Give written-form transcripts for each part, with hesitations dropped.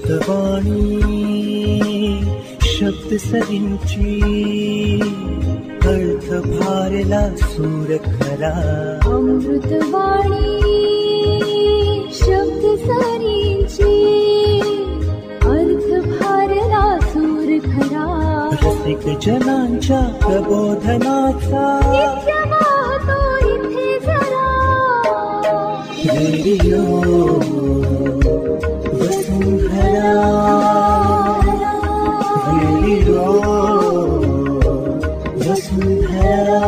अमृतवाणी शब्द सरींची अर्थ भारला सूर खरा. अमृतवाणी शब्द सरींची अर्थ भारला सूर खरा. रसिक जनांच्या प्रबोधनाचा नित्य वाहतो इथे जरा. रेडिओ वसुंधरा. रेडिओ वसुंधरा.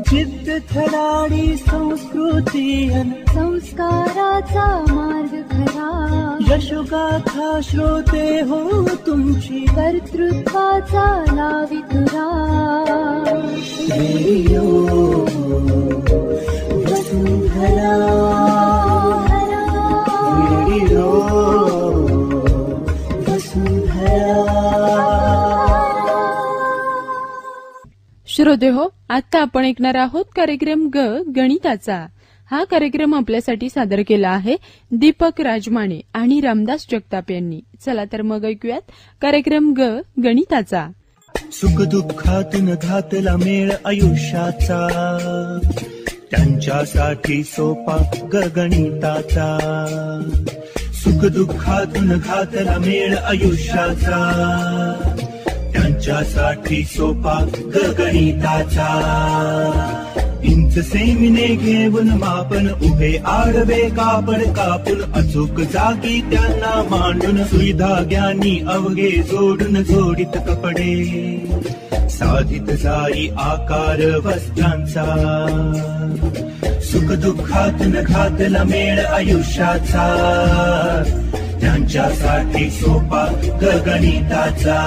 जिद्द धडाडी संस्कृती संस्काराचा मार्ग खरा. यशोगाथा श्रोते हो तुमची कर्तृत्वाचा लावितुरा. रेडिओ वसुंधरा. रेडिओ वसुंधरा. श्रोते हो, आता आपण ऐकणार आहोत कार्यक्रम गणिताचा. हा कार्यक्रम आपल्यासाठी सादर केला आहे दीपक राजमाने आणि रामदास जगताप यांनी. चला तर मग ऐकूयात कार्यक्रम गणिताचा. सुखदुःखातून घातला मेळ आयुष्याचा, त्यांच्यासाठी सोपा गणिताचा. सुखदुःखातून घातला मेळ आयुष्याचा, त्यांच्यासाठी सोपा गणिताचा. इंच सेमिने घेऊन मापन उभे आडवे कापड कापून अचूक जागी त्यांना मांडून सुविधा ज्ञानी अवघे जोडून जोडीत कपडे साधित जाई आकार वस्त्रांचा. सुखदुःखातून घातला मेळ आयुष्याचा, त्यांच्यासाठी सोपा गणिताचा.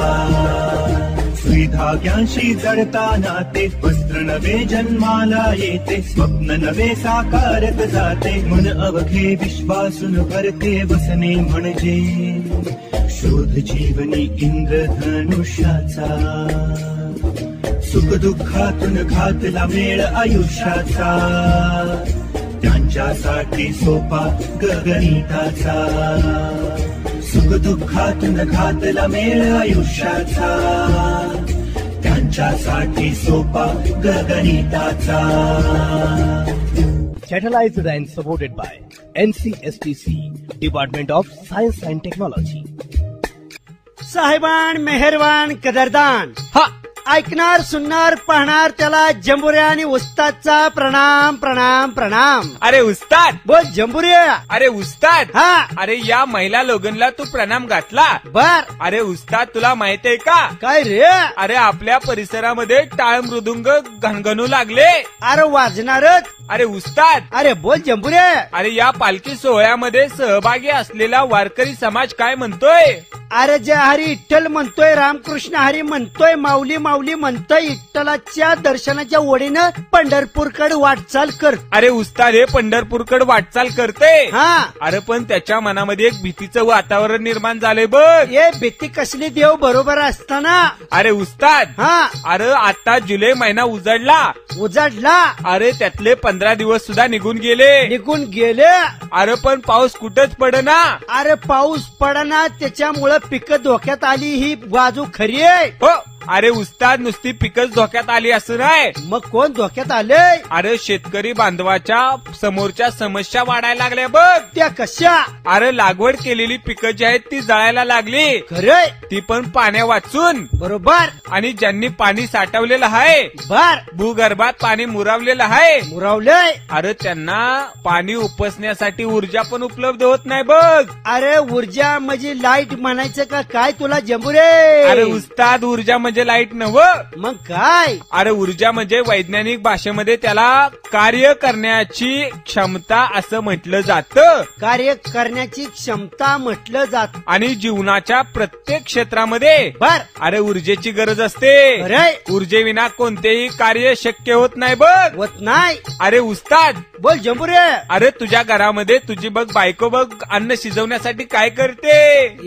सुविधाग्यांशी जडताना ते वस्त्र नवे जन्माला येते, स्वप्न नवे साकारत जाते. मन अवघे विश्वासून भरते वसने म्हणजे शोध जीवनी इंद्रधनुष्याचा. सुखदुःखातून घातला मेळ आयुष्याचा, त्यांच्यासाठी सोपा गणिताचा. सुखदुःखातून घातला मेळ आयुष्याचा, त्यांच्यासाठी सोपा गणिताचा. Catalyzed and supported by NCSTC, Department of Science and Technology. साहेबान मेहरबान कदरदान. हा ऐकणार सुनणार पाहणार त्याला जंबुऱ्या आणि उस्तादचा प्रणाम प्रणाम प्रणाम. अरे उस्ताद बोल जंबुऱ्या. अरे उस्ताद. हा अरे या महिला लोगनला तू प्रणाम घातला. बर. अरे उस्ताद तुला माहितीये का काय रे. अरे आपल्या परिसरामध्ये टाळ मृदुंग घणघणू लागले. अरे वाजणारच. अरे उस्ताद. अरे बोल जंबुऱ्या. अरे या पालखी सोहळ्यामध्ये सहभागी असलेला वारकरी समाज काय म्हणतोय. अरे जय हरी विठ्ठल म्हणतोय, रामकृष्ण हरी म्हणतोय, माऊली माऊली म्हणतोय. विठ्ठलाच्या दर्शनाच्या ओढीनं पंढरपूरकडे वाटचाल कर. अरे उस्ताद हे पंढरपूरकडे वाटचाल करते. हा. अरे पण त्याच्या मनामध्ये एक भीतीचं वातावरण निर्माण झालंय बघ. ये भीती कसली देव बरोबर असताना. अरे उस्ताद. हा. अरे आता जुलै महिना उजाडला. अरे त्यातले 15 दिवस सुद्धा निघून गेले. अरे पण पाऊस कुठंच पडना. अरे पाऊस पडना त्याच्यामुळं पिकं धोक्यात आली ही बाजू खरी आहे. हो. अरे उस्ताद नुसती पिकच धोक्यात आली असं नाही. मग कोण धोक्यात आले. अरे शेतकरी बांधवाच्या समोरच्या समस्या वाढायला लागल्या बघ. त्या कशा. अरे लागवड केलेली पिकं जी आहेत ती जळायला लागली. खरंय. ती पण पाण्या वाचून. बरोबर. आणि ज्यांनी पाणी साठवलेलं आहे बर भूगर्भात पाणी मुरावलेलं आहे मुरावलंय. अरे त्यांना पाणी उपसण्यासाठी ऊर्जा पण उपलब्ध होत नाही बघ. अरे ऊर्जा म्हणजे लाईट म्हणायचं का काय तुला जंबुरे. अरे उस्ताद ऊर्जा म्हणजे म्हणजे लाईट नव्हं. मग काय? अरे ऊर्जा म्हणजे वैज्ञानिक भाषेमध्ये त्याला कार्य करण्याची क्षमता असं म्हटलं जातं. कार्य करण्याची क्षमता म्हटलं जात. आणि जीवनाच्या प्रत्येक क्षेत्रामध्ये बर. अरे ऊर्जेची गरज असते. अरे ऊर्जेविना कोणतेही कार्य शक्य होत नाही बघ. होत नाही. अरे उस्ताद, बोल जंबुरे. अरे तुझ्या घरामध्ये तुझी बघ बायको बघ अन्न शिजवण्यासाठी काय करते?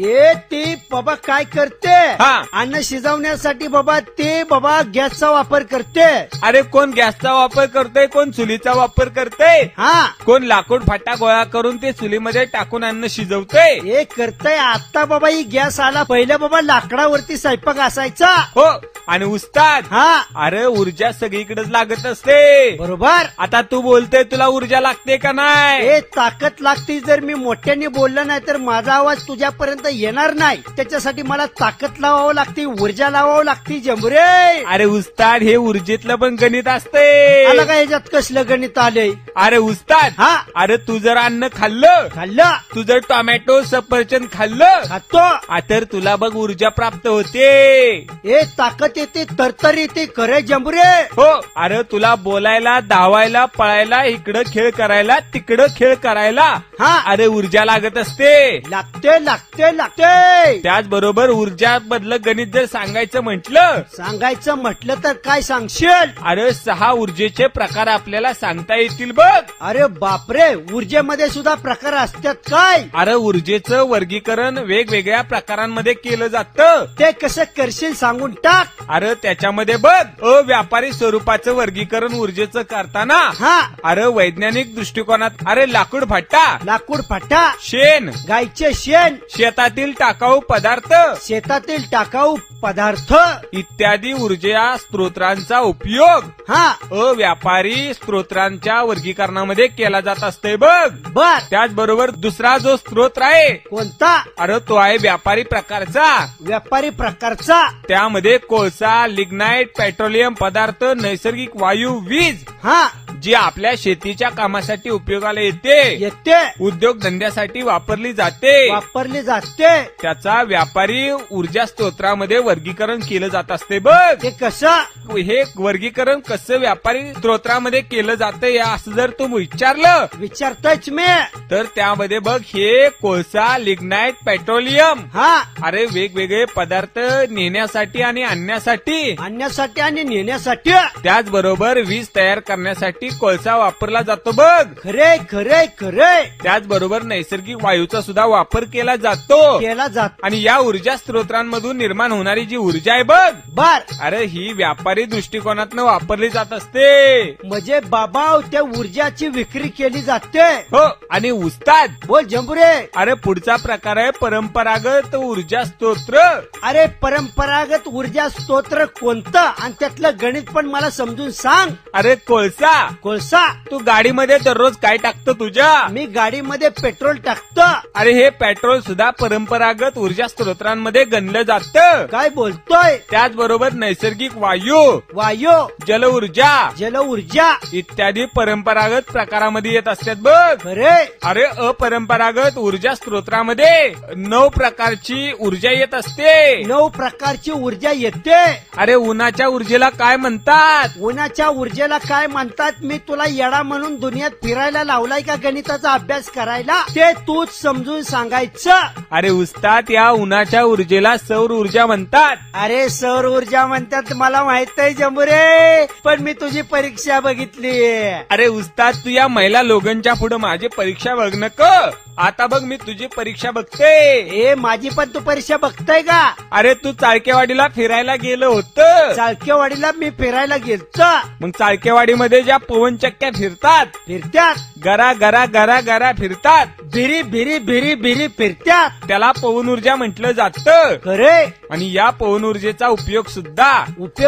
ए ती बाबा काय करते? हा. अन्न शिजवण्यासाठी बाबा ते बाबा गॅसचा वापर करते. अरे कोण गॅसचा वापर करतोय, कोण चुलीचा वापर करतोय, हा. कोण लाकूड फाटा गोळा करून ते चुलीमध्ये टाकून अन्न शिजवतोय. हे करतय आता बाबा. ही गॅस आला, पहिले बाबा लाकडावरती स्वयंपाक असायचा. हो. आणि उस्ताद, हा. अरे ऊर्जा सगळीकडेच लागत असते. बरोबर. आता तू बोलते तुला ऊर्जा लागते का नाही? हे ताकद लागते. जर मी मोठ्याने बोललं नाही तर माझा आवाज तुझ्यापर्यंत येणार नाही. त्याच्यासाठी मला ताकद लावावं लागते, ऊर्जा लावावं लागते जंबुरे. अरे उस्ताद, हे ऊर्जेतलं पण गणित असते. आला का याच्यात कसलं गणित आलंय? अरे उस्ताद, हा. अरे तू जर अन्न खाल्लं, खाल्लं, तू जर टोमॅटो सफरचंद खाल्लं, खातो, तर तुला बघ ऊर्जा प्राप्त होते. हे ताकद येते, तरतर येते. खरे जंबुरे. हो. अरे तुला बोलायला, धावायला, पळायला, इकडं खेळ करायला, तिकडं खेळ करायला, हा. अरे ऊर्जा लागत असते. लागते लागते लागते. त्याचबरोबर ऊर्जा मधलं गणित जर सांगायचं म्हटलं, सांगायचं म्हटलं तर काय सांगशील? अरे 6 ऊर्जेचे प्रकार आपल्याला सांगता येतील बघ. अरे बापरे, ऊर्जेमध्ये सुद्धा प्रकार असतात काय? अरे ऊर्जेचं वर्गीकरण वेगवेगळ्या प्रकारांमध्ये केलं जातं. ते कसं करशील सांगून टाक. अरे त्याच्यामध्ये बघ अव्यापारी स्वरूपाचं वर्गीकरण ऊर्जेचं करताना, हा. अरे वैज्ञानिक दृष्टिकोनात अरे लाकूड फाटा, लाकूड फाटा, शेण, गायचे शेण, शेतातील टाकाऊ पदार्थ, शेतातील टाकाऊ पदार्थ इत्यादी ऊर्जा स्त्रोतांचा उपयोग हा. अव्यापारी स्त्रोतांच्या वर्गीकरणामध्ये केला जात असते बघ. बर. त्याचबरोबर दुसरा जो स्त्रोत आहे, कोणता? अरे तो आहे व्यापारी प्रकारचा. व्यापारी प्रकारचा. त्यामध्ये कोळसा, लिग्नाईट, पेट्रोलियम पदार्थ, नैसर्गिक वायू, वीज, हा. जी आपल्या शेतीच्या कामासाठी उपयोगाला येते, येते, उद्योगधंद्यासाठी वापरली जाते, वापरली जाते. त्याचा व्यापारी ऊर्जा स्त्रोतामध्ये वर्गीकरण केलं जात असते बघ. ते कसं? हे वर्गीकरण कसं व्यापारी स्त्रोतामध्ये केलं जातं या असं जर तू विचारलं, विचारतोच मी. तर त्यामध्ये बघ हे कोळसा, लिग्नाईट, पेट्रोलियम, हा. अरे वेगवेगळे पदार्थ नेण्यासाठी आणि आणण्यासाठी, आणण्यासाठी आणि नेण्यासाठी. त्याचबरोबर वीज तयार करण्यासाठी कोळसा वापरला जातो बघ. खरे खरे खरे. त्याचबरोबर नैसर्गिक वायूचा सुद्धा वापर केला जातो. केला जात. आणि या ऊर्जा स्त्रोतांमधून निर्माण होणारी जी ऊर्जा आहे बघ, बर. अरे ही व्यापारी दृष्टिकोनातनं वापरली जात असते. म्हणजे बाबा त्या ऊर्जाची विक्री केली जाते. हो. आणि उस्ताद, बोल जंबुरे. अरे पुढचा प्रकार आहे परंपरागत ऊर्जा स्तोत्र. अरे परंपरागत ऊर्जा स्तोत्र कोणतं आणि त्यातलं गणित पण मला समजून सांग. अरे कोळसा, कोळसा. तू गाडीमध्ये दररोज काय टाकतो तुझ्या? मी गाडीमध्ये पेट्रोल टाकतो. अरे हे पेट्रोल सुद्धा परंपरागत ऊर्जा स्त्रोतांमध्ये गणलं जातं. काय बोलतोय? त्याचबरोबर नैसर्गिक वायू, वायू, जल ऊर्जा, जल ऊर्जा इत्यादी परंपरागत प्रकारामध्ये येत असतात बघ. खरे. अरे अपरंपरागत ऊर्जा स्त्रोतामध्ये 9 प्रकारची ऊर्जा येत असते. 9 प्रकारची ऊर्जा येते. अरे उन्हाच्या ऊर्जेला काय म्हणतात? उन्हाच्या ऊर्जेला काय म्हणतात? मी तुला येडा म्हणून दुनियात फिरायला लावलाय का गणिताचा अभ्यास करायला? ते तूच समजून सांगायचं. अरे उस्ताद, या उन्हाच्या ऊर्जेला सौर ऊर्जा म्हणतात. अरे सौर ऊर्जा म्हणतात मला माहित आहे जंबुरे, पण मी तुझी परीक्षा बघितली. अरे उस्ताद, तू या महिला लोगनच्या पुढे माझी परीक्षा बघ नको. आता बघ मी तुझी परीक्षा बघते. ए माझी पण तू परीक्षा बघताय का? अरे तू चाळकेवाडीला फिरायला गेलं होतं. चाळकेवाडीला मी फिरायला गेलतो. मग चाळकेवाडीमध्ये ज्या पवनचक्क्या फिरतात, फिरत्यात, गरा गरा गरा गरा फिरतात, भिरी भिरी भिरी भिरी फिरत्यात, त्याला पवन ऊर्जा म्हटलं जातं. खरे. आणि या पवन ऊर्जेचा उपयोग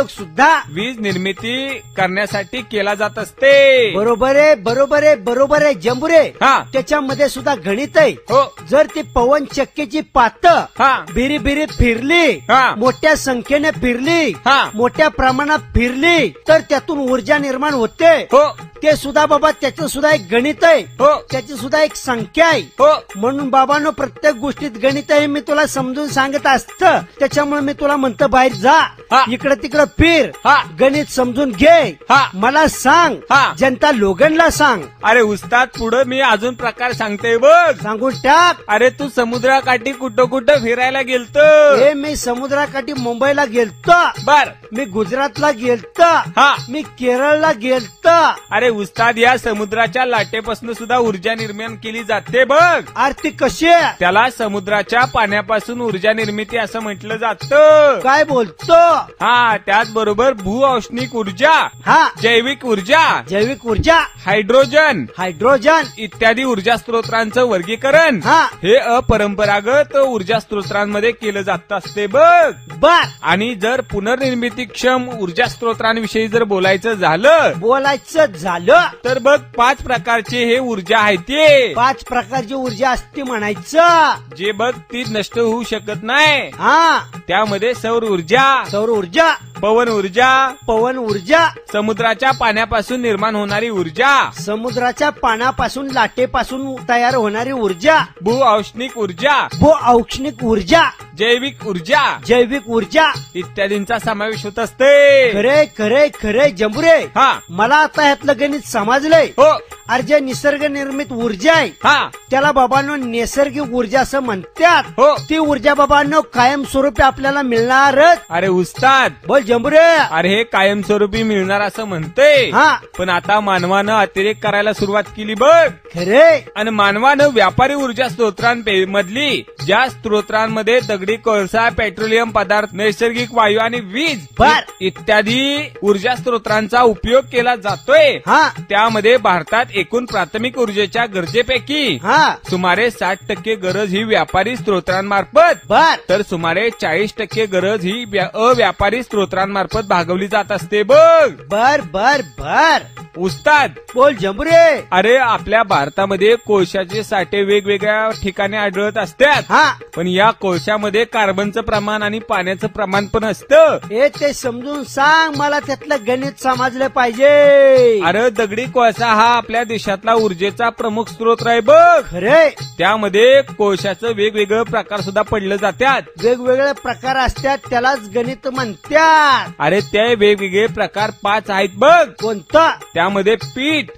सुद्धा वीज निर्मिती करण्यासाठी केला जात असते. बरोबर आहे बरोबर आहे बरोबर आहे जंबुरे. हा. त्याच्यामध्ये सुद्धा गणित आहे. हो. जर ती पवन चक्कीची पात हा. भिरी भिरी फिरली, हा. मोठ्या संख्येने फिरली, हा. मोठ्या प्रमाणात फिरली, तर त्यातून ऊर्जा निर्माण होते. हो. ते सुद्धा बाबा त्याचं सुद्धा एक गणित आहे. हो. त्याची सुद्धा एक संख्या आहे. हो. म्हणून बाबांनो प्रत्येक गोष्टीत गणित आहे मी तुला समजून सांगत असतं. त्याच्यामुळे मी तुला म्हणतो बाहेर जा, हा. इकडे तिकडे फिर, हा. गणित समजून घे, हा. मला सांग, हा. जनता लोगनला सांग. अरे उस्ताद पुढे मी अजून प्रकार सांगते बघ. सांगून टाक. अरे तू समुद्राकाठी कुठं कुठं फिरायला गेलतो? हे मी समुद्राकाठी मुंबईला गेलतो, बर. मी गुजरातला गेलतो, हा. मी केरळला गेलतो. अरे उस्ताद या समुद्राच्या लाटेपासून सुद्धा ऊर्जा निर्माण केली जाते बघ. आरती कशी आहे? त्याला समुद्राच्या पाण्यापासून ऊर्जा निर्मिती असं म्हटलं जातं. काय बोलतो? हा, त्याचबरोबर भूऔष्णिक ऊर्जा, हा. जैविक ऊर्जा, जैविक ऊर्जा, हायड्रोजन हायड्रोजन इत्यादी ऊर्जा स्त्रोतांचं वर्गीकरण हा. हे अपरंपरागत ऊर्जा स्त्रोतांमध्ये केलं जात असते बघ. बर. आणि जर पुनर्निर्मितीक्षम ऊर्जा स्त्रोतांविषयी जर बोलायचं झालं बोलायचं झालं तर बघ 5 प्रकारचे हे ऊर्जा आहे ते. 5 प्रकारची ऊर्जा असते म्हणायचं. जे बघ ती नष्ट होऊ शकत नाही. हा. त्यामध्ये सौर ऊर्जा, सौर ऊर्जा, पवन ऊर्जा, पवन ऊर्जा, समुद्राच्या पाण्यापासून निर्माण होणारी ऊर्जा, समुद्राच्या पाण्यापासून लाटेपासून तयार होणारी ऊर्जा, भूऔष्णिक ऊर्जा, भूऔष्णिक ऊर्जा, जैविक ऊर्जा जैविक ऊर्जा इत्यादींचा समावेश होत असते. खरे खरे खरे जंबुरे. हा. मला आता ह्यातलं गणित समजलंय. हो. अरे जे निसर्ग निर्मित ऊर्जा आहे हा. त्याला बाबांनो नैसर्गिक ऊर्जा असं म्हणतात. हो. ती ऊर्जा बाबांनो कायमस्वरूपी आपल्याला मिळणारच. अरे उस्ताद, बोल जंबुरे. अरे हे कायमस्वरूपी मिळणार असं म्हणतंय. हा. पण आता मानवानं अतिरेक करायला सुरुवात केली बघ. खरे. आणि मानवानं व्यापारी ऊर्जा स्त्रोतांमधली ज्या स्त्रोतांमध्ये दगडी कोळसा, पेट्रोलियम पदार्थ, नैसर्गिक वायू आणि वीज बर. इत्यादी ऊर्जा स्त्रोतांचा उपयोग केला जातोय. हा. त्यामध्ये भारतात एकूण प्राथमिक ऊर्जेच्या गरजेपैकी हा. सुमारे 60% गरज ही व्यापारी स्त्रोतांमार्फत, बर. तर सुमारे 40% गरज ही अव्यापारी स्त्रोतांमार्फत भागवली जात असते बघ. बर बर बर. उस्ताद, बोल जंबुरे. अरे आपल्या भारतामध्ये कोळशाचे साठे वेगवेगळ्या ठिकाणी आढळत असतात. हा. पण या कोळशामध्ये कार्बनचं प्रमाण आणि पाण्याचं प्रमाण पण असतं. हे ते समजून सांग मला, त्यातलं गणित समजलं पाहिजे. अरे दगडी कोळसा हा आपल्या देशातला ऊर्जेचा प्रमुख स्रोत आहे बघ. खरे. त्यामध्ये कोळशाचं वेगवेगळं प्रकार सुद्धा पडले जातात. वेगवेगळे प्रकार असतात त्यालाच गणित म्हणतात. अरे ते वेगवेगळे प्रकार 5 आहेत बघ. कोणतं? त्यामध्ये पीठ,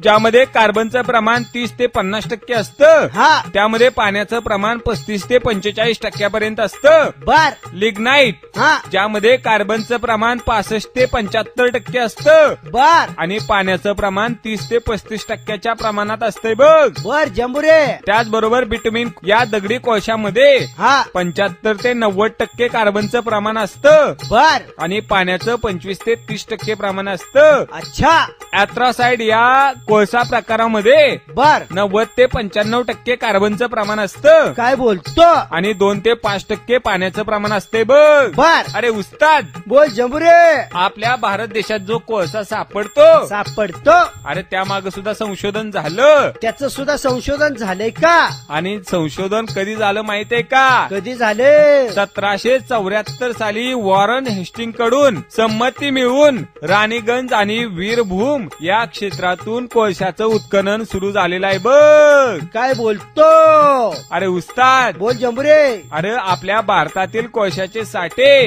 ज्यामध्ये कार्बनचं प्रमाण 30 ते 50% असतं. हा. त्यामध्ये पाण्याचं प्रमाण 35 ते 45% पर्यंत असतं. बर. लिग्नाईट, हा. ज्यामध्ये कार्बनचं प्रमाण 65 ते 75% असतं. बर. आणि पाण्याचं प्रमाण 30 ते 35% प्रमाणात असतंय बघ. बर जंबुरे. त्याचबरोबर बिटमिन या दगडी कोळशामध्ये हा. 75 ते 90% कार्बनचं प्रमाण असतं. बर. आणि पाण्याचं 25 ते 30% प्रमाण असतं. अच्छा. अँथ्रासाइड या कोळसा प्रकारामध्ये बर. 90 ते 95% कार्बनचं प्रमाण असतं. काय बोलतो? आणि 2 ते 5% पाण्याचं प्रमाण असते बघ. बर. अरे उस्ताद, बोल जंबुरे. आपल्या भारत देशात जो कोळसा सापडतो, सापडतो. अरे त्यामागे सुद्धा संशोधन झालं. त्याचं सुद्धा संशोधन झालंय का? आणि संशोधन कधी झालं माहितीये का? कधी झाले? 1774 साली वॉरन हेस्टिंग कडून संमती मिळवून राणीगंज आणि वीरभूम या क्षेत्रातून कोळशाचं उत्खनन सुरू झालेलं आहे बघ. काय बोलतो? अरे उस्ताद, बोल जंबुरे. अरे आपल्या भारतातील कोळशाचे साठे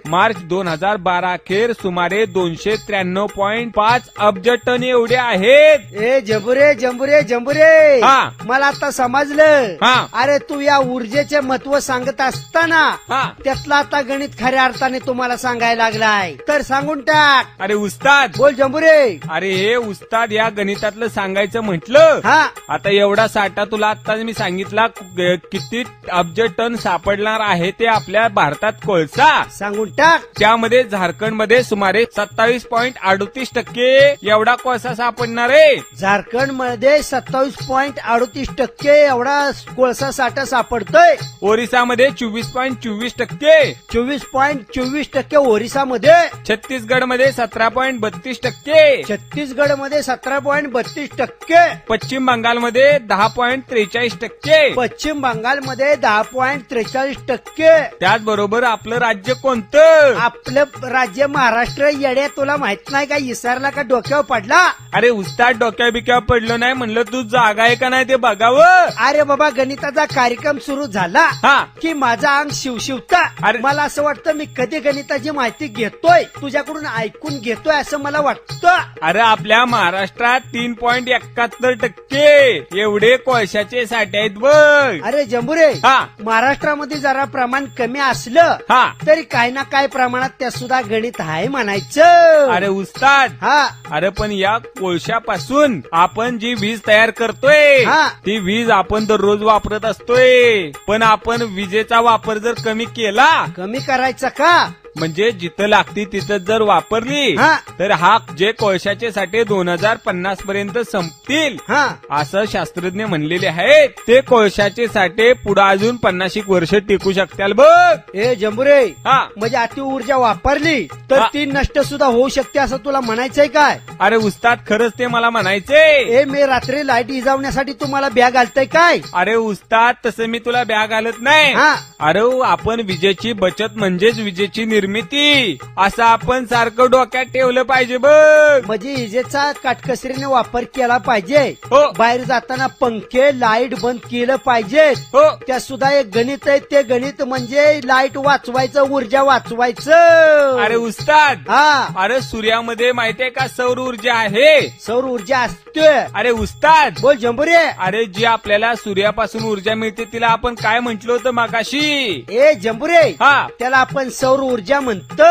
मार्च 2012 अखेर सुमारे 293.5 अब्ज टन एवढे आहेत. ए जंबुरे जंबुरे जंबुरे. हा. मला आता समजलं. हा. अरे तू या ऊर्जेचे महत्व सांगत असताना हा. त्यातलं आता गणित खऱ्या अर्थाने तुम्हाला सांगायला लागलाय, तर सांगून टाक. अरे उस्ताद, बोल जंबुरे. अरे हे उस्ताद या गणितातलं सांगायचं म्हटलं. हा. आता एवढा साठा तुला आता मी सांगितला किती अब्ज टन सापडणार आहे ते आपल्या भारतात कोळसा. सांगून टाक. त्यामध्ये झारखंडमध्ये सुमारे 27.38% एवढा कोळसा सापडणार रे? झारखंडमध्ये 27.38% एवढा कोळसा साठा सापडतोय. ओरिसामध्ये 24.24%, 24.24% ओरिसामध्ये, छत्तीसगडमध्ये 17.32%, छत्तीसगडमध्ये 17.32%, पश्चिम बंगालमध्ये 10.43%. पश्चिम बंगालमध्ये 10.43%. त्याचबरोबर आपलं राज्य कोणतं? आपलं राज्य महाराष्ट्र. येड्या, तुला माहित नाही का इसरला का डोक्यावर पडला? अरे उस्ताद डोक्या बिक्या पडलं नाही म्हणलं, तू जागा आहे का नाही ते बघावं. अरे बाबा, गणिताचा कार्यक्रम सुरू झाला हा. की माझा अंग शिवशिवता. अरे. मला असं वाटतं मी कधी गणिताची माहिती घेतोय, तुझ्याकडून ऐकून घेतोय असं मला वाटतं. अरे आपल्या महाराष्ट्रात 3.71% एवढे कोळशाचे साठे आहेत बघ. अरे जंबुरे, हा. महाराष्ट्रामध्ये जरा प्रमाण कमी असलं हा. तरी काही ना काही प्रमाणात त्या सुद्धा गणित आहे म्हणायचं. अरे उस्ताद, हा. अरे पण या कोळशापासून आपण जी वीज तयार करतोय हा. ती वीज आपण दररोज वापरत असतोय. पण आपण विजेचा वापर जर कमी केला, कमी करायचं का? म्हणजे जिथं लागती तिथं जर वापरली हा. तर हा जे कोळशाचे साठे 2050 पर्यंत संपतील हा. असं शास्त्रज्ञ म्हणलेले आहेत. ते कोळशाचे साठे पुढे अजून 50 वर्ष टिकू शकतील बघ. ए जंबुरे, हा. म्हणजे अति ऊर्जा वापरली तर हा. ती नष्ट सुद्धा होऊ शकते असं तुला म्हणायचंय काय? अरे उस्ताद, खरंच ते मला म्हणायचे. ए मी रात्री लाईट इजावण्यासाठी तुम्हाला बॅग घालताय काय? अरे उस्ताद, तसं मी तुला बॅग घालत नाही. हा. अरे आपण विजेची बचत म्हणजेच विजेची निर्मिती असं आपण सारखं डोक्यात ठेवलं पाहिजे बघ. म्हणजे इजेचा काटकसरीने वापर केला पाहिजे. हो. बाहेर जाताना पंखे लाईट बंद केलं पाहिजे. हो. त्या सुद्धा एक गणित आहे. ते गणित म्हणजे लाईट वाचवायचं, ऊर्जा वाचवायचं. अरे उस्ताद, हा. अरे सूर्यामध्ये माहितीये का सौर ऊर्जा आहे. सौर ऊर्जा असते. अरे उस्ताद, बोल जंबुरे. अरे जी आपल्याला सूर्यापासून ऊर्जा मिळते तिला आपण काय म्हंटल होतं मागाशी? ए जंबुरे, हा. त्याला आपण सौर ऊर्जा म्हणतो.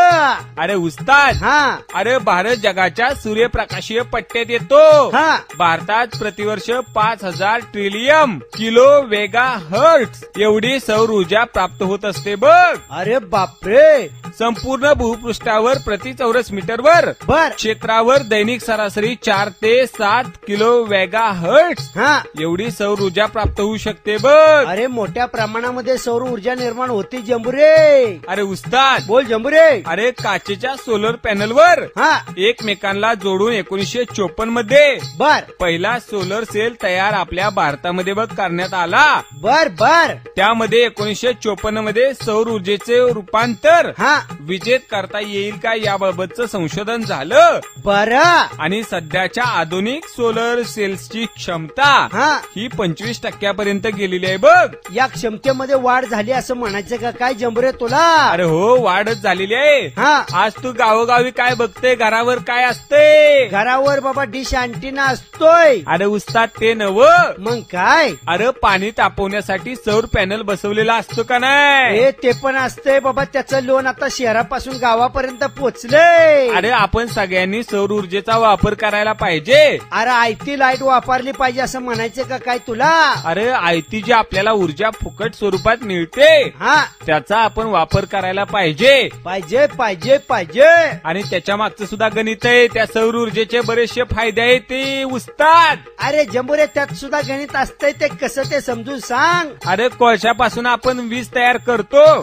अरे उस्ताद, हा. अरे भारत जगाच्या सूर्यप्रकाशीय पट्ट्यात येतो. हा. भारतात प्रतिवर्ष 5000 ट्रिलियन किलो वेगा हर्ट्स एवढी सौर ऊर्जा प्राप्त होत असते बघ. अरे बापरे. संपूर्ण भूपृष्ठावर प्रति चौरस मीटरवर बर. क्षेत्रावर दैनिक सरासरी 4 ते 7 किलो वेगा हर्ट्स हा. एवढी सौर ऊर्जा प्राप्त होऊ शकते बघ. अरे मोठ्या प्रमाणामध्ये सौर ऊर्जा निर्माण होती जंबुरे. अरे उस्ताद, बोल जंबुरे. अरे काचेच्या सोलर पॅनलवर हा. एकमेकांना जोडून 1954 मध्ये बर पहिला सोलर सेल तयार आपल्या भारतामध्ये बघ करण्यात आला. बर बर. त्यामध्ये 1954 मध्ये सौर ऊर्जेचे रूपांतर हा. विजेत करता येईल का याबाबतचं संशोधन झालं. बर. आणि सध्याच्या आधुनिक सोलर सेल्सची क्षमता हा. ही 25% गेलेली आहे बघ. या क्षमतेमध्ये वाढ झाली असं म्हणायचं का काय जंबुरे तुला? अरे हो, वाढच झालेली आहे. हा. आज तू गावोगावी काय बघते, घरावर काय असते? घरावर बाबा डिश अँटिना असतोय. अरे उस्ताद, ते नवं. मग काय? अरे पाणी तापवण्यासाठी सौर पॅनल बसवलेला असतो का नाही? हे ते पण असतंय बाबा. त्याचं लोन आता शहरापासून गावापर्यंत पोचलंय. अरे आपण सगळ्यांनी सौर ऊर्जेचा वापर करायला पाहिजे. अरे आयती लाईट वापरली पाहिजे असं म्हणायचं का काय तुला? अरे आयती जी आपल्याला ऊर्जा फुकट स्वरूपात मिळते हा. त्याचा आपण वापर करायला पाहिजे. पाहिजे पाहिजे पाहिजे. आणि त्याच्या मागचं सुद्धा गणित आहे. त्या सौर ऊर्जेचे बरेचसे फायदे आहेत ते उस्ताद. अरे जंबुरे, त्यात सुद्धा गणित असतंय. ते कसं ते समजून सांग. अरे कोळशापासून आपण वीज तयार करतो.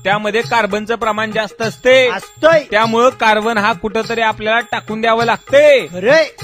त्यामध्ये कार्बनचं प्रमाण जास्त असतंय. त्यामुळं कार्बन हा कुठंतरी आपल्याला टाकून द्यावं लागते.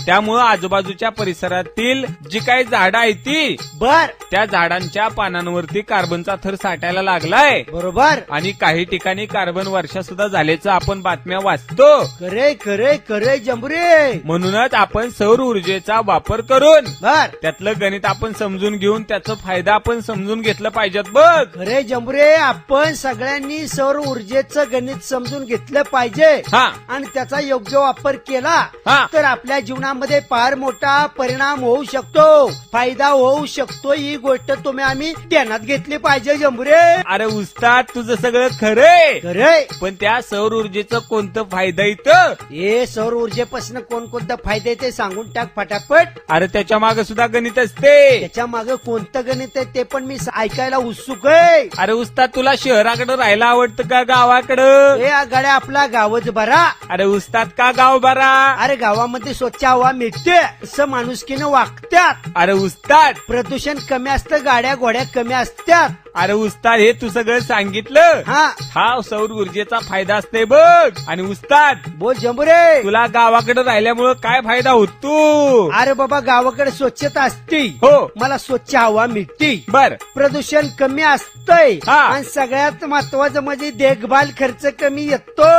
त्यामुळं आजूबाजूच्या परिसरातील जी काही झाडं आहेत ती बर त्या झाडांच्या पानांवरती कार्बनचा थर साठायला लागलाय. बरोबर. आणि काही ठिकाणी कार्बन वर्षा सुद्धा झाल्याचं आपण बातम्या वाचतो. खरे खरे खरे जंबुरे. म्हणूनच आपण सौर ऊर्जेचा वापर करून बर त्यातलं गणित आपण समजून घेऊन त्याचा फायदा आपण समजून घेतलं पाहिजेत बघ. खरे जंबुरे, आपण सगळ्यांनी सौर ऊर्जेचं गणित समजून घेतलं पाहिजे. हा. आणि त्याचा योग्य वापर केला हा. तर आपल्या जीवनामध्ये फार मोठा परिणाम होऊ शकतो, फायदा होऊ शकतो. ही गोष्ट तुम्ही आम्ही ध्यानात घेतली पाहिजे जंबुरे. अरे उस्ताद, तुझं सगळं खरंय. खरे. पण त्या सौर ऊर्जेचं कोणतं फायदा इथं? हे सौर ऊर्जेपासून कोणकोणतं फायदे ते सांगून टाक फटाफट. अरे त्याच्या मागे सुद्धा गणित असते. त्याच्या मागे कोणतं गणित आहे ते पण मी ऐकायला उत्सुक आहे. अरे उस्ताद, तुला शहराकडे राहायला आवडतं का गावाकडं? हे गाड्या आपला गावच बरा. अरे उस्ताद, का गाव बरा? अरे गावामध्ये स्वच्छ हवा मिळते, असं माणुसकीनं वागतात. अरे उस्ताद, प्रदूषण कमी असतं, गाड्या घोड्या कमी असतात. अरे उस्ताद, हे तू सगळं सांगितलं. हा सौर ऊर्जेचा फायदा असते बघ. आणि उस्ताद बोल जंबुरे, तुला गावाकडे राहिल्यामुळे काय फायदा होतो? अरे बाबा, गावाकडे स्वच्छता असते. हो, मला स्वच्छ हवा मिळते. बर, प्रदूषण कमी असतंय आणि सगळ्यात महत्वाचं म्हणजे देखभाल खर्च कमी येतो.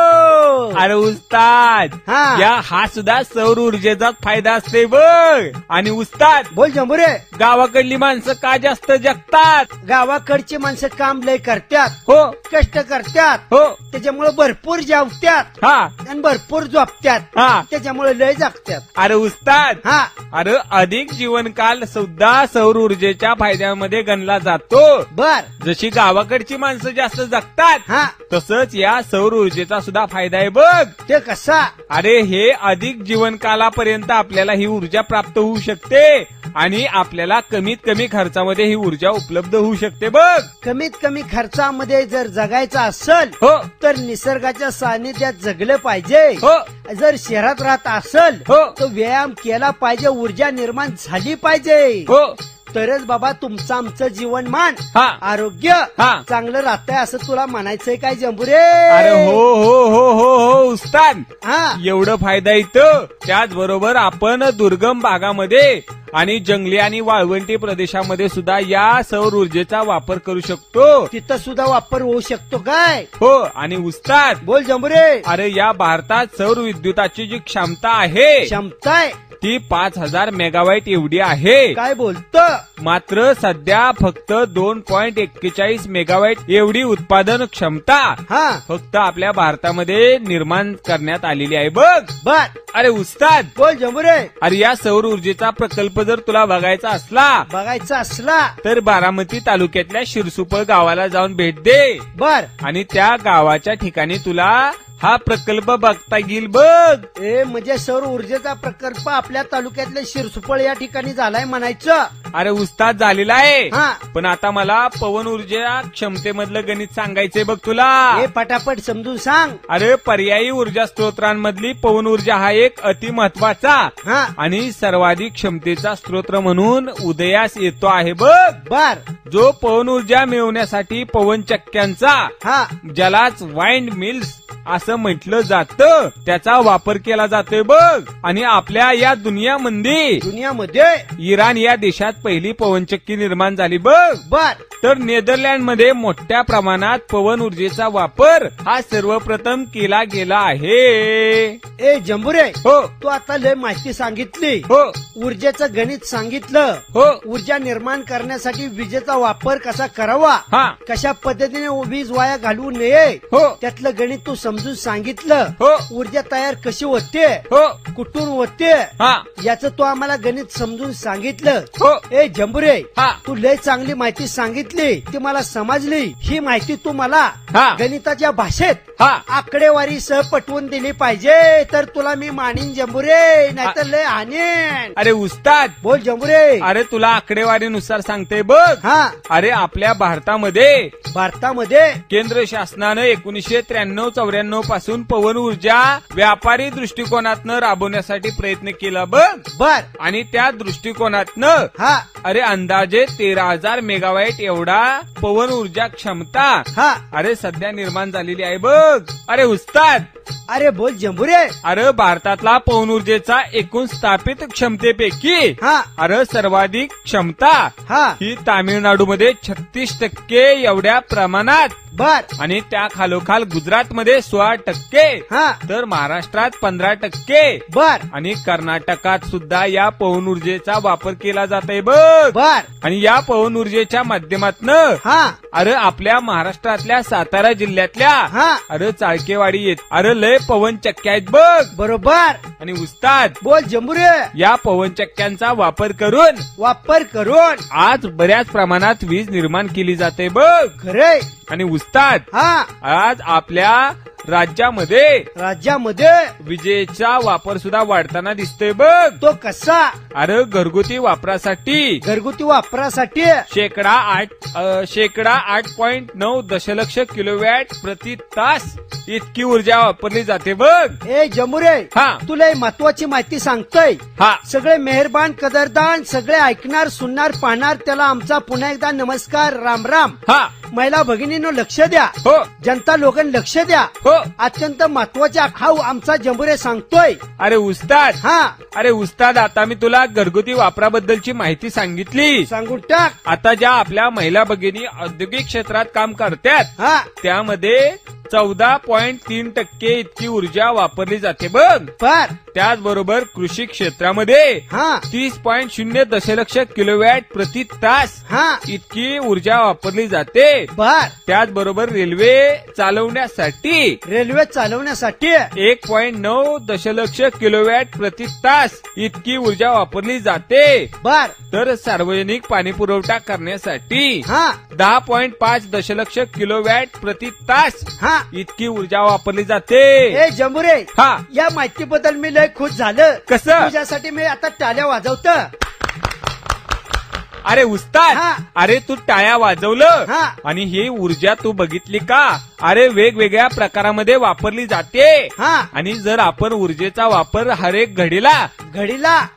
अरे उस्ताद, हा सुद्धा सौर ऊर्जेचा फायदा असते बघ. आणि उस्ताद बोल जंबुरे, गावाकडली माणसं का जास्त जगतात? गावाकडची माणसं काम लय करतात. हो, कष्ट करतात. हो, त्याच्यामुळे भरपूर जेवतात आणि भरपूर झोपतात. त्याच्यामुळे लय जगतात. अरे उस्ताद, अरे अधिक जीवनकाल सुद्धा सौर ऊर्जेच्या फायद्यामध्ये गणला जातो. बर, जशी गावाकडची माणसं जास्त जगतात तसंच या सौर ऊर्जेचा सुद्धा फायदा आहे बघ. ते कसा? अरे हे अधिक जीवनकालापर्यंत आपल्याला ही ऊर्जा प्राप्त होऊ शकते आणि आपल्याला कमीत कमी खर्चामध्ये ही ऊर्जा उपलब्ध होऊ शकते बघ. कमीत कमी खर्चामध्ये जर जगायचं असेल हो तर निसर्गाच्या सानिध्यात जगलं पाहिजे. हो, जर शहरात राहत असेल हो तर व्यायाम केला पाहिजे, ऊर्जा निर्माण झाली पाहिजे. हो, तरच बाबा तुमचं आमचं जीवनमान आरोग्य चांगलं राहतंय असं तुला म्हणायचंय काय जंबुरे? अरे हो हो हो हो हो उस्ताद, एवढं फायदा इथं. त्याचबरोबर आपण दुर्गम भागामध्ये आणि जंगली आणि वाळवंटी प्रदेशामध्ये सुद्धा या सौर ऊर्जेचा वापर करू शकतो. तिथं सुद्धा वापर होऊ शकतो काय? हो. आणि उस्ताद बोल जंबुरे, अरे या भारतात सौर विद्युताची जी क्षमता आहे ती 5000 मेगावॅट एवढी आहे. काय बोलतो? मात्र सध्या फक्त 2.41 मेगावॅट एवढी उत्पादन क्षमता फक्त आपल्या भारतामध्ये निर्माण करण्यात आलेली आहे बघ. बर, अरे उस्ताद बोल जंबुरे, अरे या सौर ऊर्जेचा प्रकल्प जर तुला बघायचा असला तर बारामती तालुक्यातल्या शिरसुपळ गावाला जाऊन भेट दे. बर, आणि त्या गावाच्या ठिकाणी तुला हा प्रकल्प बघता येईल बघ. म्हणजे सौर ऊर्जेचा प्रकल्प आपल्या तालुक्यातल्या शिरसुपळ या ठिकाणी झालाय म्हणायचं? अरे उस्ताद झालेला आहे, पण आता मला पवन ऊर्जा क्षमतेमधलं गणित सांगायचंय बघ तुला. हे पटापट समजून सांग. अरे पर्यायी ऊर्जा स्त्रोतांमधली पवन ऊर्जा हा एक अति महत्वाचा आणि सर्वाधिक क्षमतेचा स्त्रोत म्हणून उदयास येतो आहे बघ. बर, जो पवन ऊर्जा मिळवण्यासाठी पवन चक्क्यांचा ज्यालाच वाइंड मिल्स असं म्हटलं जातं त्याचा वापर केला जातोय बघ. आणि आपल्या या दुनियामध्ये इराण या देशात पहिली पवनचक्की निर्माण झाली बघ. बर, तर नेदरलँडमध्ये मोठ्या प्रमाणात पवन ऊर्जेचा वापर हा सर्वप्रथम केला गेला आहे. जंबुरे, हो तू आता लय माहिती सांगितली. हो, ऊर्जेचं गणित सांगितलं. हो, ऊर्जा निर्माण करण्यासाठी विजेचा वापर कसा करावा, कशा पद्धतीने वीज वाया घालवू नये, हो त्यातलं गणित तू समजून सांगितलं. हो, ऊर्जा तयार कशी होते, हो कुठून होते याचं तू आम्हाला गणित समजून सांगितलं. हो, जंबुरे, तू लय चांगली माहिती सांगितली, ती मला समजली. ही माहिती तू मला गणिताच्या भाषेत आकडेवारी सह पटवून दिली पाहिजे, तर तुला मी मानीन जंबुरे, नाहीतर लय आणेन. अरे उस्ताद, बोल जंबुरे. अरे तुला आकडेवारीनुसार सांगते बघ. अरे आपल्या भारतामध्ये केंद्र शासनानं 1993-94 पासून पवन ऊर्जा व्यापारी दृष्टिकोनातनं राबवण्यासाठी प्रयत्न केला बघ. बर, आणि त्या दृष्टिकोनातनं अरे अंदाजे 13,000 मेगावॅट एवढा पवन ऊर्जा क्षमता अरे सध्या निर्माण झालेली आहे बघ. अरे उस्ताद, अरे बोल जंबुरे. अरे भारतातला पवन ऊर्जेचा एकूण स्थापित क्षमतेपैकी अरे सर्वाधिक क्षमता ही तामिळनाडूमध्ये 36% एवढ्या प्रमाणात. बर, आणि त्या खालोखाल गुजरातमध्ये 16%, तर महाराष्ट्रात 15%. बर, आणि कर्नाटकात सुद्धा या पवन ऊर्जेचा वापर केला जात आहे बघ. बर, आणि या पवन ऊर्जेच्या माध्यमातनं अरे आपल्या महाराष्ट्रातल्या सातारा जिल्ह्यातल्या अरे चाळकेवाडी येत अरे लय पवन चक्क्या आहेत बघ. बरोबर. आणि उस्ताद, बोल जंबुरे. या पवन चक्क्यांचा वापर करून आज बऱ्याच प्रमाणात वीज निर्माण केली जाते बघ. खरे. आणि उस्ताद, आज आपल्या राज्यामध्ये विजेचा वापर सुद्धा वाढताना दिसतोय बघ. तो कसा? अरे घरगुती वापरासाठी शेकडा 8.9 दशलक्ष किलोवॅट प्रति तास इतकी ऊर्जा वापरली जाते बघ. ए जमुरे, तुला महत्वाची माहिती सांगतोय. सगळे मेहरबान कदरदान, सगळे ऐकणार सुनणार पाहणार, त्याला आमचा पुन्हा एकदा नमस्कार, राम राम. महिला भगिनींनो लक्ष द्या. जनता लोकांनी लक्ष द्या. अत्यंत महत्वाचा खाऊ आमचा जमुरे सांगतोय. अरे उस्ताद, आता मी तुला घरगुती वापराबद्दलची माहिती सांगितली. सांगून टाक. आता ज्या आपल्या महिला भगिनी औद्योगिक क्षेत्रात काम करतात त्यामध्ये 14.3% इतकी ऊर्जा वापरली जाते बघ. त्याचबरोबर कृषी क्षेत्रामध्ये 30.0 दशलक्ष किलोवॅट प्रति तास इतकी ऊर्जा वापरली जाते. त्याचबरोबर रेल्वे चालवण्यासाठी 1.9 दशलक्ष किलोवॅट प्रति तास इतकी ऊर्जा वापरली जाते. तर सार्वजनिक पाणी पुरवठा करण्यासाठी 10.5 दशलक्ष किलोवॅट प्रति तास इतकी ऊर्जा वापरली जाते. ए जमुरे, या माहितीबद्दल मी लय खुश झालं. कसं? तुझ्यासाठी मी आता टाळ्या वाजवतो. अरे उस्ताद, अरे तू टाळ्या वाजवलं आणि ही ऊर्जा तू बघितली का? अरे वेगवेगळ्या प्रकारामध्ये वापरली जाते. आणि जर आपण ऊर्जेचा वापर हर एक घडीला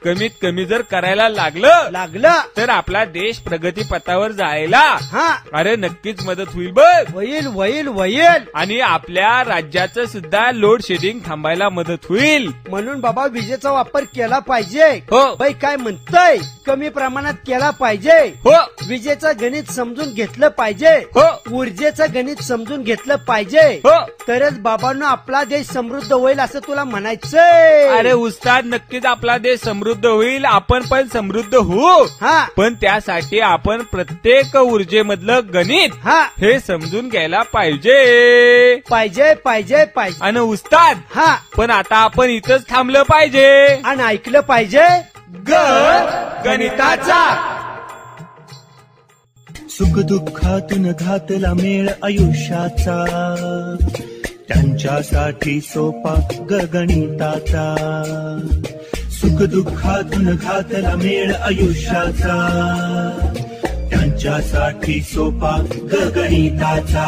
कमीत कमी जर करायला लागलं तर आपला देश प्रगती पथावर जायला अरे नक्कीच मदत होईल बघ. होईल. आणि आपल्या राज्याचं सुद्धा लोड शेडिंग थांबायला मदत होईल. म्हणून बाबा विजेचा वापर केला पाहिजे. बाई काय म्हणतोय? कमी प्रमाणात केला पाहिजे. विजेचं गणित समजून घेतलं पाहिजे. ऊर्जेचं गणित समजून घेतलं पाहिजे. तरच बाबांनो आपला देश समृद्ध होईल असं तुला म्हणायचंय. अरे उस्ताद, नक्कीच आपला देश समृद्ध होईल. आपण पण समृद्ध होऊ. पण त्यासाठी आपण प्रत्येक ऊर्जेमधलं गणित हे समजून घ्यायला पाहिजे. आणि उस्ताद, पण आता आपण इथंच थांबलं पाहिजे आणि ऐकलं पाहिजे गणिताचा. सुख दुःखातून घातला मेळ आयुष्याचा, त्यांच्यासाठी सोपा गणिताचा. सुख दुःखातून घातला मेळ आयुष्याचा, त्यांच्यासाठी सोपा गणिताचा.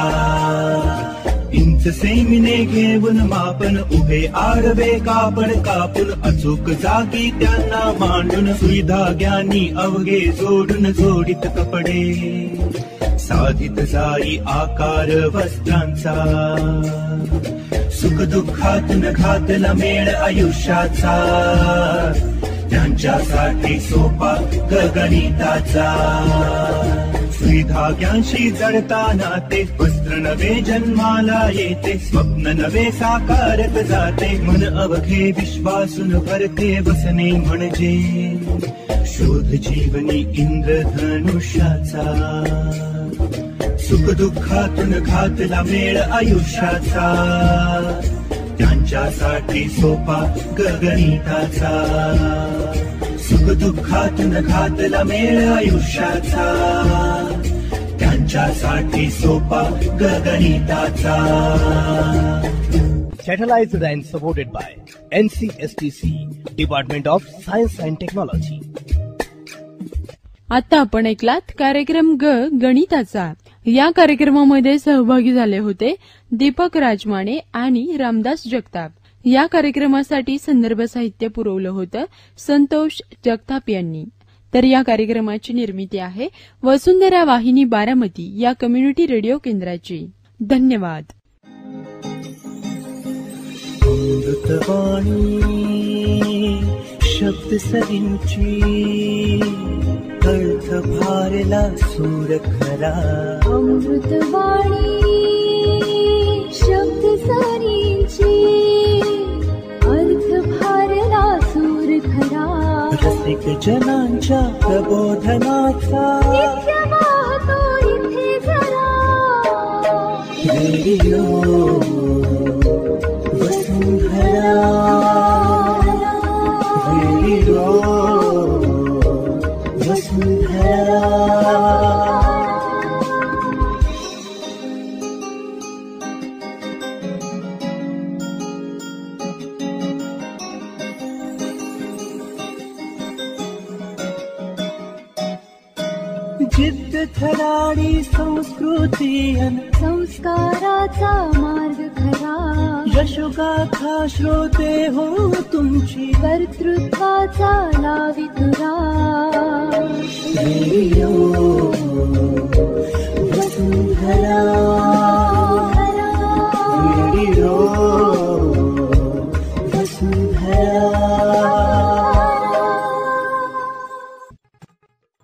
इंच सेमिने घेऊन मापन उभे आडवे कापून अचूक जागी त्यांना मांडून सुविधा ज्ञानी अवघे जोडून जोडीत कपडे साधित जाई आकार वस्त्रांचा. सुख दुःखातून घातला मेळ आयुष्याचा, त्यांच्यासाठी सोपा गणिताचा. सुविधाग्यांशी जडताना ते वस्त्र नवे जन्माला येते, स्वप्न नवे साकारत जाते. मन अवघे विश्वासून भरते बसणे म्हणजे शोध जीवनी इंद्रधनुष्याचा. सुख दुःखातून घातला मेळ आयुष्याचा, त्यांच्यासाठी सोपा गणिताचा. सुख दुःखातून घातला मेळ आयुष्याचा, त्यांच्यासाठी सोपा गणिताचा. Satellized and supported by NCSTC, Department of Science and Technology. आता आपण ऐकलात कार्यक्रम गणिताचा. या कार्यक्रमामध्ये सहभागी झाले होते दीपक राजमाने आणि रामदास जगताप. या कार्यक्रमासाठी संदर्भ साहित्य पुरवलं होतं संतोष जगताप यांनी. तर या कार्यक्रमाची निर्मिती आहे वसुंधरा वाहिनी बारामती या कम्युनिटी रेडिओ केंद्राची. धन्यवाद. शब्द सरींची अर्थ भारला सूर खरा. अमृतवाणी शब्द सरींची अर्थ भारला सूर खरा. रसिक जनांच्या प्रबोधनाचा नित्य वाहतो इथे जरा. रेडिओ वसुंधरा, रेडिओ वसुंधरा. जिद्द धडाडी संस्कृती अन संस्काराचा मार्ग खरा, यशोगाथा श्रोते हो तुमची, कर्तृत्वाचा लावी तुरा. रेडिओ वसुंधरा.